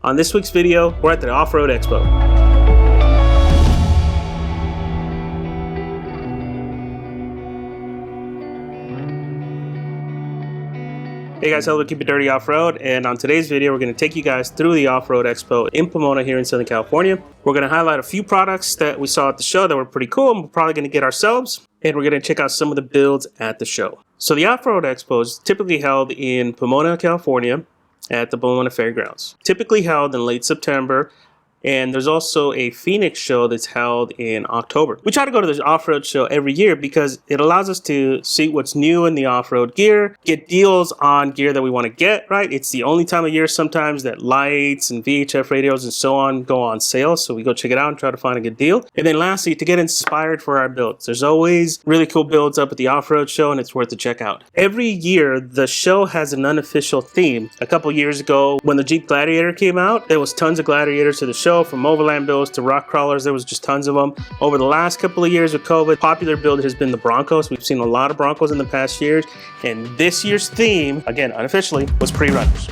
On this week's video, we're at the Offroad Expo. Hey guys, hello, Keep It Dirty Off-Road, and on today's video we're going to take you guys through the Offroad Expo in Pomona here in Southern California. We're going to highlight a few products that we saw at the show that were pretty cool and we're probably going to get ourselves, and we're going to check out some of the builds at the show. So the Offroad Expo is typically held in Pomona, California at the Pomona Fairgrounds. Typically held in late September. And there's also a Phoenix show that's held in October. We try to go to this off-road show every year because it allows us to see what's new in the off-road gear, get deals on gear that we want to get, right? It's the only time of year sometimes that lights and VHF radios and so on go on sale. So we go check it out and try to find a good deal. And then lastly, to get inspired for our builds. There's always really cool builds up at the off-road show and it's worth to check out. Every year, the show has an unofficial theme. A couple years ago, when the Jeep Gladiator came out, there was tons of Gladiators to the show. From overland builds to rock crawlers, there was just tons of them. Over the last couple of years of COVID, popular build has been the Broncos. We've seen a lot of Broncos in the past years, and this year's theme, again unofficially, was pre-runners.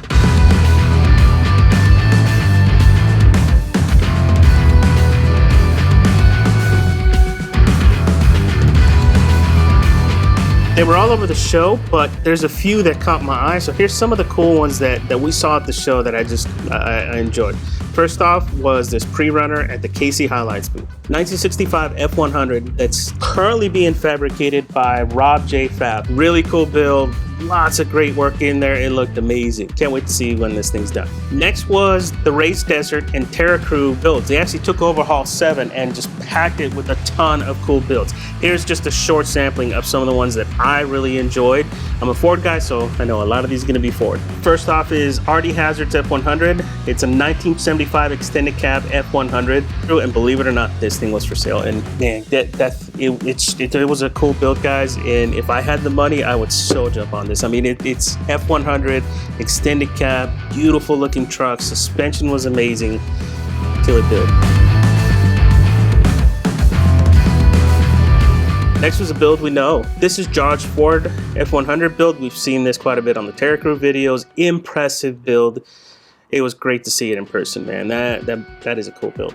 They were all over the show, but there's a few that caught my eye. So here's some of the cool ones that we saw at the show that I enjoyed. First off was this pre-runner at the KC Highlights booth. 1965 F100 that's currently being fabricated by Rob J. Fab. Really cool build. Lots of great work in there. It looked amazing. Can't wait to see when this thing's done. Next was the Race Desert and Terra Crew builds. They actually took over Hall 7 and just packed it with a ton of cool builds. Here's just a short sampling of some of the ones that I really enjoyed. I'm a Ford guy, so I know a lot of these are going to be Ford. First off is RD Hazard's F100. It's a 1975 extended cab F100. And believe it or not, this thing was for sale. And man, it was a cool build, guys. And if I had the money, I would so jump on this. I mean, it's F100, extended cab, beautiful looking truck, suspension was amazing. Killer build. Next was a build we know. This is George Ford F100 build. We've seen this quite a bit on the Terra Crew videos. Impressive build. It was great to see it in person, man. That is a cool build.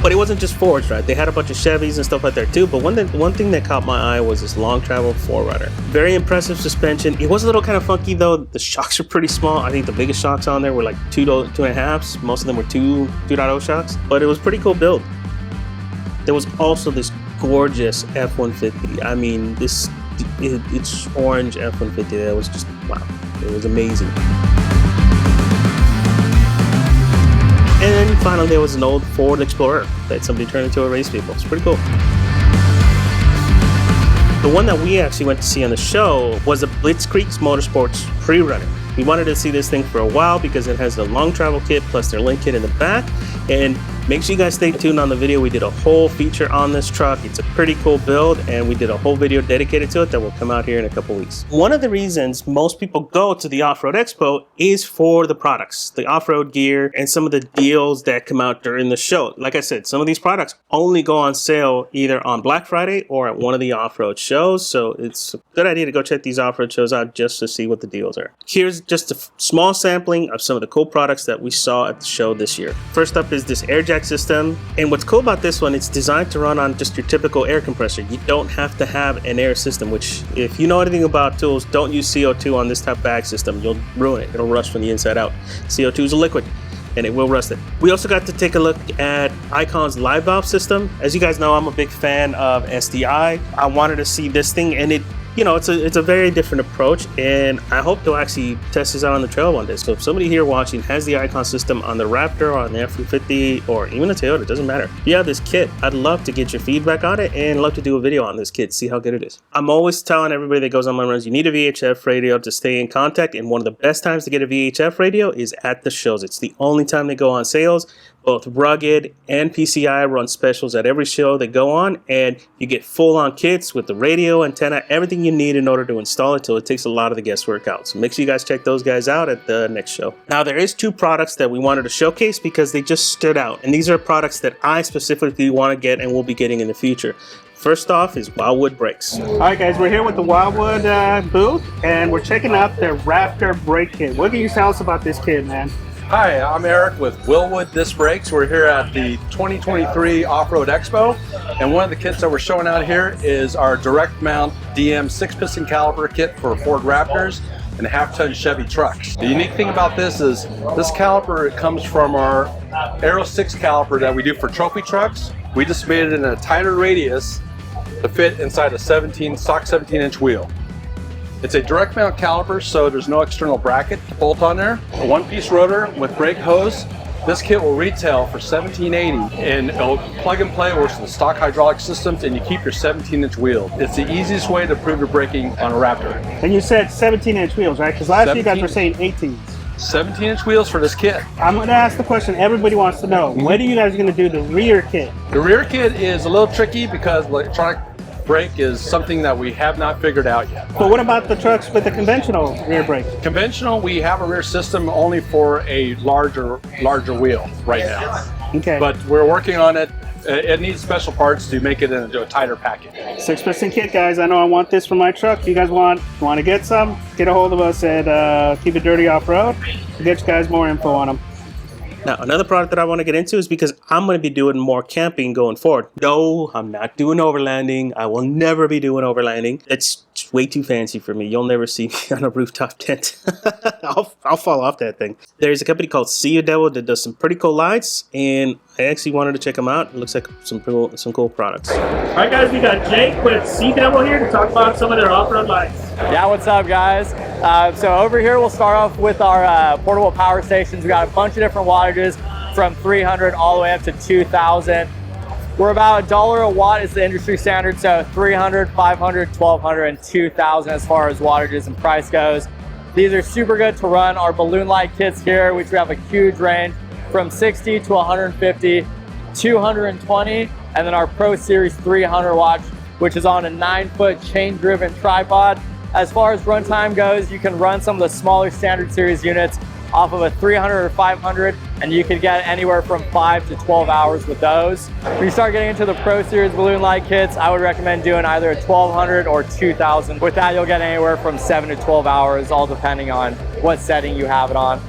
But it wasn't just Fords, right? They had a bunch of Chevys and stuff like that too. But one thing that caught my eye was this long travel 4Runner. Very impressive suspension. It was a little kind of funky though. The shocks are pretty small. I think the biggest shocks on there were like 2.5s. Most of them were 2.0 shocks. But it was a pretty cool build. There was also this gorgeous F-150. I mean, it's orange F-150. That was just, wow. It was amazing. And then finally, there was an old Ford Explorer that somebody turned into a race vehicle. It's pretty cool. The one that we actually went to see on the show was a Blitzkrieg Motorsports pre-runner. We wanted to see this thing for a while because it has a long travel kit plus their link kit in the back. And make sure you guys stay tuned on the video. We did a whole feature on this truck. It's a pretty cool build and we did a whole video dedicated to it that will come out here in a couple weeks. One of the reasons most people go to the Offroad Expo is for the products, the off-road gear, and some of the deals that come out during the show. Like I said, some of these products only go on sale either on Black Friday or at one of the off-road shows. So it's a good idea to go check these off-road shows out just to see what the deals are. Here's just a small sampling of some of the cool products that we saw at the show this year. First up is this air jack system, and what's cool about this one, it's designed to run on just your typical air compressor. You don't have to have an air system, which if you know anything about tools, don't use CO2 on this type of bag system. You'll ruin it. It'll rust from the inside out. CO2 is a liquid and it will rust it. We also got to take a look at Icon's live valve system. As you guys know, I'm a big fan of SDI. I wanted to see this thing, and it's a very different approach, and I hope to actually test this out on the trail one day. So if somebody here watching has the Icon system on the Raptor or on the F-150 or even the Toyota, it doesn't matter. If you have this kit, I'd love to get your feedback on it and love to do a video on this kit, see how good it is. I'm always telling everybody that goes on my runs, you need a VHF radio to stay in contact, and one of the best times to get a VHF radio is at the shows. It's the only time they go on sales. Both Rugged and PCI run specials at every show they go on, and you get full-on kits with the radio, antenna, everything you need in order to install it, so it takes a lot of the guesswork out. So make sure you guys check those guys out at the next show. Now, there is two products that we wanted to showcase because they just stood out, and these are products that I specifically want to get and will be getting in the future. First off is Wildwood Brakes. All right, guys, we're here with the Wildwood booth, and we're checking out their Raptor brake kit. What can you tell us about this kit, man? Hi, I'm Eric with Wildwood Brakes. We're here at the 2023 Offroad Expo, and one of the kits that we're showing out here is our direct mount DM 6-piston caliper kit for Ford Raptors and half-ton Chevy trucks. The unique thing about this is this caliper, it comes from our Aero 6 caliper that we do for trophy trucks. We just made it in a tighter radius to fit inside a stock 17-inch wheel. It's a direct mount caliper, so there's no external bracket to bolt on there. A one-piece rotor with brake hose. This kit will retail for $17.80, and it'll plug and play, works with the stock hydraulic systems, and you keep your 17-inch wheel. It's the easiest way to prove your braking on a Raptor. And you said 17-inch wheels, right? Because last year you guys were saying 18s. 17-inch wheels for this kit. I'm going to ask the question everybody wants to know. When are you guys going to do the rear kit? The rear kit is a little tricky because electronic brake is something that we have not figured out yet. But what about the trucks with the conventional rear brake? Conventional, we have a rear system only for a larger wheel right now. Okay. But we're working on it. It needs special parts to make it into a tighter package. 6-piston kit, guys. I know I want this for my truck. You guys want to get some? Get a hold of us at Keep It Dirty Off-Road. We'll get you guys more info on them. Now, another product that I want to get into is because I'm going to be doing more camping going forward. No, I'm not doing overlanding. I will never be doing overlanding. It's way too fancy for me. You'll never see me on a rooftop tent. I'll fall off that thing. There's a company called Sea Devil that does some pretty cool lights, and I actually wanted to check them out. It looks like some cool products. All right, guys, we got Jake with Sea Devil here to talk about some of their off-road lights. Yeah, what's up, guys? So over here we'll start off with our portable power stations. We got a bunch of different wattages from 300 all the way up to 2,000. We're about $1 a watt is the industry standard, so 300, 500, 1,200, and 2,000 as far as wattages and price goes. These are super good to run our balloon light kits here, which we have a huge range from 60 to 150, 220, and then our Pro Series 300 watch, which is on a 9-foot chain-driven tripod. As far as runtime goes, you can run some of the smaller standard series units off of a 300 or 500, and you can get anywhere from 5 to 12 hours with those. When you start getting into the Pro Series balloon light kits, I would recommend doing either a 1,200 or 2,000. With that, you'll get anywhere from 7 to 12 hours, all depending on what setting you have it on.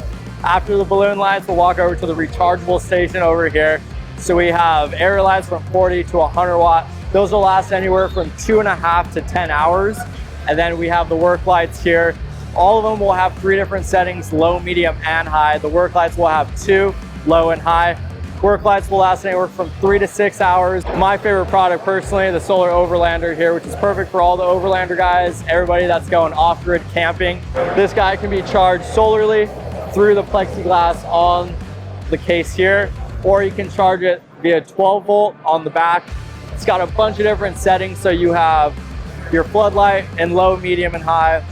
After the balloon lights, we'll walk over to the rechargeable station over here. So we have area lights from 40 to 100 watt. Those will last anywhere from 2.5 to 10 hours. And then we have the work lights here. All of them will have 3 different settings, low, medium, and high. The work lights will have 2, low and high. Work lights will last anywhere from 3 to 6 hours. My favorite product personally, the Solar Overlander here, which is perfect for all the Overlander guys, everybody that's going off-grid camping. This guy can be charged solarly through the plexiglass on the case here, or you can charge it via 12 volt on the back. It's got a bunch of different settings, so you have your floodlight in low, medium, and high.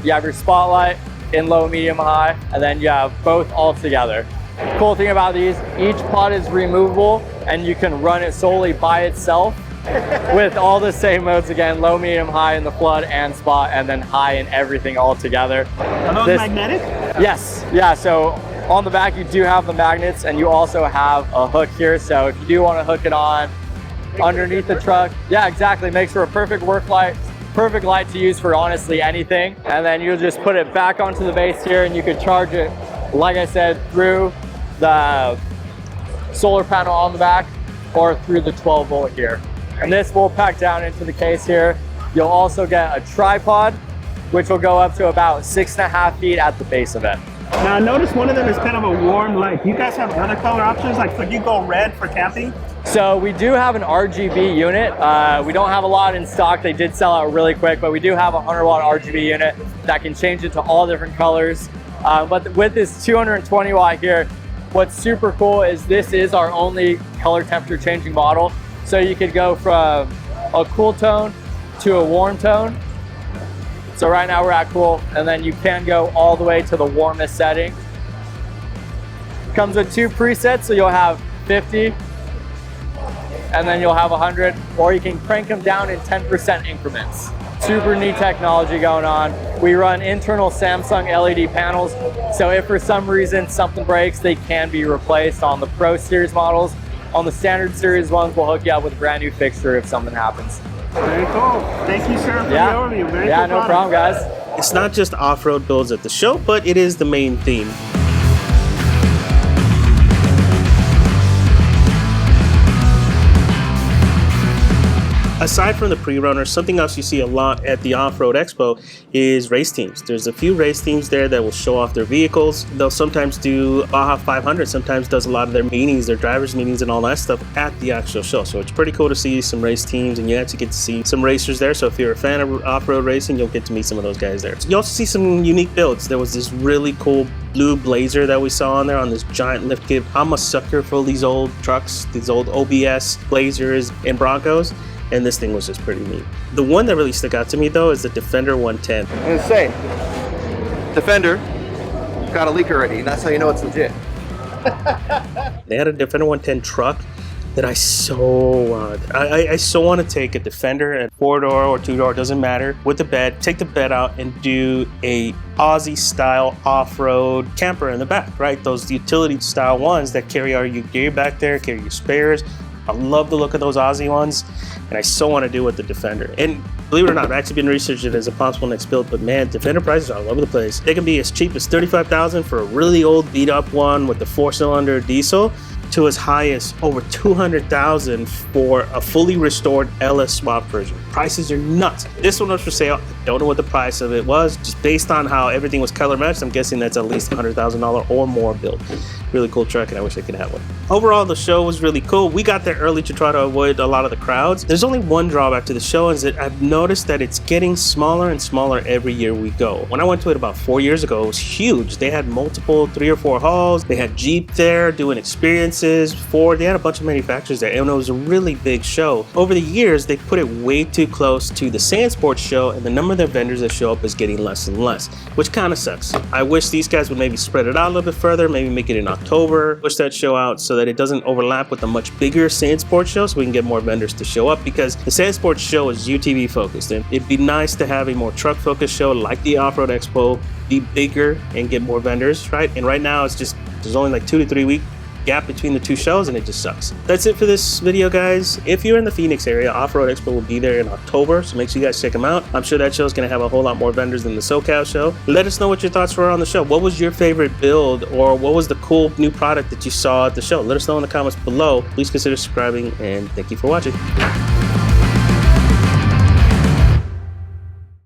You have your spotlight in low, medium, high, and then you have both all together. Cool thing about these, each pod is removable and you can run it solely by itself with all the same modes again, low, medium, high in the flood and spot, and then high in everything all together. Are those magnetic? Yes, yeah, so on the back you do have the magnets, and you also have a hook here, so if you do want to hook it on underneath the truck, yeah, exactly, makes for a perfect work light. Perfect light to use for honestly anything. And then you'll just put it back onto the base here, and you could charge it, like I said, through the solar panel on the back or through the 12 volt here. And this will pack down into the case here. You'll also get a tripod, which will go up to about 6.5 feet at the base of it. Now I noticed one of them is kind of a warm light. Do you guys have other color options? Like, could you go red for camping? So we do have an RGB unit. We don't have a lot in stock. They did sell out really quick, but we do have a 100 watt RGB unit that can change it to all different colors. But with this 220 watt here, what's super cool is this is our only color temperature changing model. So you could go from a cool tone to a warm tone. So right now we're at cool, and then you can go all the way to the warmest setting. Comes with 2 presets, so you'll have 50, and then you'll have 100, or you can crank them down in 10% increments. Super neat technology going on. We run internal Samsung LED panels, so if for some reason something breaks, they can be replaced on the Pro Series models. On the standard series ones, we'll hook you up with a brand new fixture if something happens. Very cool. Thank you, sir, for the overview. Very cool no problem, guys. It's not just off-road builds at the show, but it is the main theme. Aside from the pre-runners, something else you see a lot at the Offroad Expo is race teams. There's a few race teams there that will show off their vehicles. They'll sometimes do Baja 500, sometimes does a lot of their meetings, their drivers meetings and all that stuff at the actual show. So it's pretty cool to see some race teams, and you actually get to see some racers there. So if you're a fan of off-road racing, you'll get to meet some of those guys there. You also see some unique builds. There was this really cool blue Blazer that we saw on there on this giant lift kit. I'm a sucker for these old trucks, these old OBS Blazers and Broncos. And this thing was just pretty neat. The one that really stuck out to me though is the Defender 110. I'm gonna say, Defender got a leak already, and that's how you know it's legit. They had a Defender 110 truck that I so want. I so want to take a Defender, a 4-door or 2-door, doesn't matter, with the bed, take the bed out and do a Aussie style off-road camper in the back, right? Those utility style ones that carry all your gear back there, carry your spares. I love the look of those Aussie ones, and I so want to do it with the Defender. And believe it or not, I've actually been researching it as a possible next build, but man, Defender prices are all over the place. They can be as cheap as $35,000 for a really old beat up one with the 4-cylinder diesel, to as high as over $200,000 for a fully restored LS swap version. Prices are nuts. This one was for sale. I don't know what the price of it was. Just based on how everything was color matched, I'm guessing that's at least $100,000 or more build. Really cool truck, and I wish I could have one. Overall, the show was really cool. We got there early to try to avoid a lot of the crowds. There's only one drawback to the show, is that I've noticed that it's getting smaller and smaller every year we go. When I went to it about 4 years ago, it was huge. They had multiple 3 or 4 halls. They had Jeep there doing experiences. Ford, they had a bunch of manufacturers there, and it was a really big show. Over the years, they put it way too close to the Sand Sports show, and the number of their vendors that show up is getting less and less, which kind of sucks. I wish these guys would maybe spread it out a little bit further, maybe make it in October, push that show out so that it doesn't overlap with the much bigger Sand Sports show, so we can get more vendors to show up, because the Sand Sports show is UTV focused, and it'd be nice to have a more truck focused show like the Offroad Expo, be bigger and get more vendors, right? And right now it's just, there's only like 2 to 3 week gap between the two shows, and it just sucks. That's it for this video, guys. If you're in the Phoenix area, Offroad Expo will be there in October, so make sure you guys check them out. I'm sure that show is going to have a whole lot more vendors than the SoCal show. Let us know what your thoughts were on the show. What was your favorite build, or what was the cool new product that you saw at the show? Let us know in the comments below. Please consider subscribing, and thank you for watching.